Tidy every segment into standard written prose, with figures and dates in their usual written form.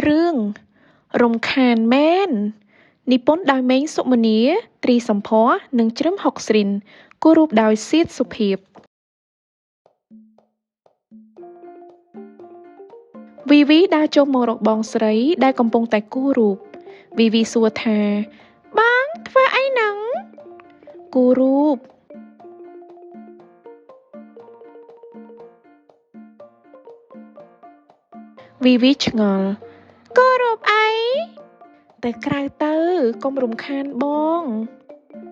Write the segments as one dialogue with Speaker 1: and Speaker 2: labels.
Speaker 1: រឿងរំខានមែននិពន្ធដោយមេងសុមនីត្រីសំភ័រនិងជ្រឹមហុកស្រិនគូររូបដោយសៀតសុភាពវីវីដើរចូលមករកបងស្រីដែលកំពុងតែគូររូបវីវីសួរថាបងធ្វើអីហ្នឹងគូររូបវីវីឆ្ងល់គូររូបអីទៅក្រៅទៅកុំរំខានបង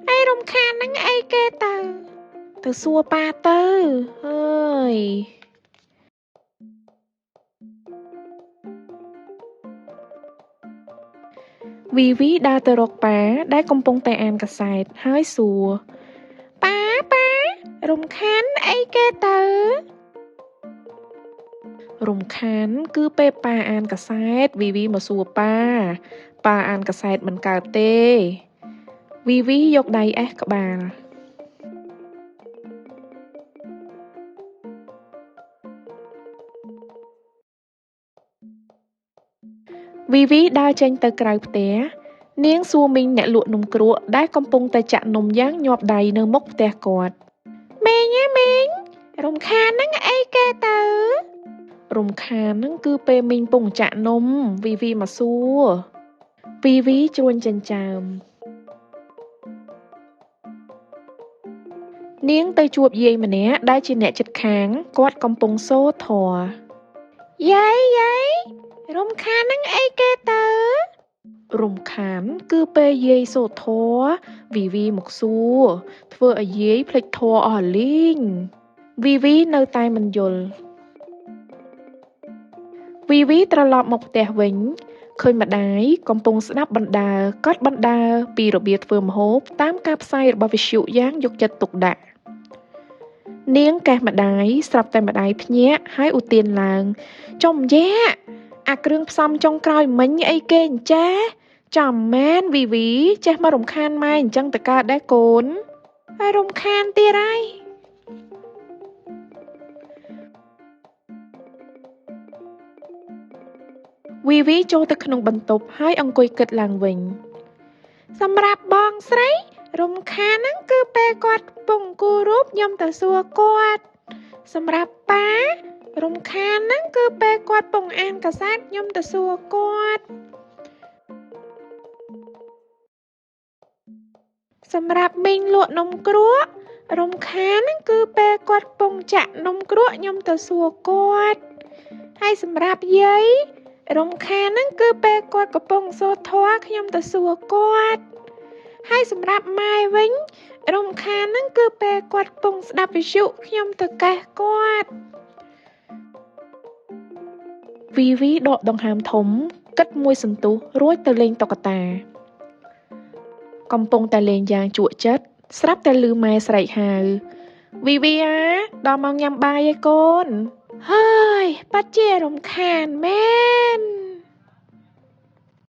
Speaker 1: អីរំខានហ្នឹងអីគេទៅសួរប៉ាទៅហើយវីវីដើរទៅរកប៉ាដែលកំពុងតែអានកាសែតហើយសួរប៉ារំខានអីគេទៅរំខានគឺពេលប៉ាអានកាសែតវីវីមកសួរប៉ាអានកាសែតមិនកើតទេវីវីយកដៃអេះក្បាលវីវីដើរចេញទៅក្រៅផ្ទះនាងសួរមីងអ្នកលក់នំគ្រក់ដែលកំពុងតែចាក់នំយ៉ាងញាប់ដៃនៅមុខផ្ទះគាត់មីងរំខានហ្នឹងអីគេទៅរំខានហ្នឹងគឺពេលមីងពងចាក់នំវីវីមកសួរវីវីជ្រួញចិញ្ចើមនាងទៅជួបយាយម្នាក់ដែលជាអ្នកជិតខាងគាត់កំពុងសូត្រធម៌យាយរំខានហ្នឹងអីគេទៅរំខានគឺពេលយាយសូត្រធម៌វីវីមកសួរធ្វើឲ្យយាយភ្លេចធម៌អស់លីងវីវីនៅតែមិនយល់វីវីត្រឡប់មកផ្ទះវិញឃើញម្ដាយកំពុងស្ដាប់បណ្ដើរពីរបៀបធ្វើម្ហូបតាមការផ្សាយរបស់វិទ្យុយ៉ាងយកចិត្តទុកដាក់នាងកេះម្ដាយស្រាប់តែម្ដាយភ្ញាក់ហើយឧទានឡើងចំយ៉ាអាគ្រឿងផ្សំចុងក្រោយមិញអីគេអញ្ចេះចំមែនវីចេះមករំខានម៉ែអញ្ចឹងតើកើតដែរកូនហើយរំខានទៀតហើយវីចូលទៅក្នុងបន្ទប់ហើយអង្គុយគិតឡើងវិញសម្រាប់បងស្រីរំខានហ្នឹងគឺពេលគាត់ពងគូររូបខ្ញុំទៅសួរគាត់សម្រាប់ប៉ារំខានហ្នឹងគឺពេលគាត់ពងអានកាសែតខ្ញុំទៅសួរគាត់សម្រាប់មីងលក់នំគ្រក់រំខានហ្នឹងគឺពេលគាត់ពងចាក់នំគ្រក់ខ្ញុំទៅសួរគាត់ហើយសម្រាប់យាយរំខានហ្នឹងគឺពេលគាត់កំពុងសូត្រធម៌ខ្ញុំទៅសួរគាត់ហើយសម្រាប់ម៉ែវិញរំខានហ្នឹងគឺពេលគាត់កំពុងស្ដាប់វិទ្យុខ្ញុំទៅកេះគាត់វីដកដង្ហើមធំគិតមួយសន្ទុះរួចទៅលេងតុក្កតាកំពុងតែលេងយ៉ាងជក់ចិត្តស្រាប់តែឮម៉ែស្រែកហៅវីអាដល់មកញ៉ាំបាយឯកូនហើយប៉ាត់ជារំខានមែន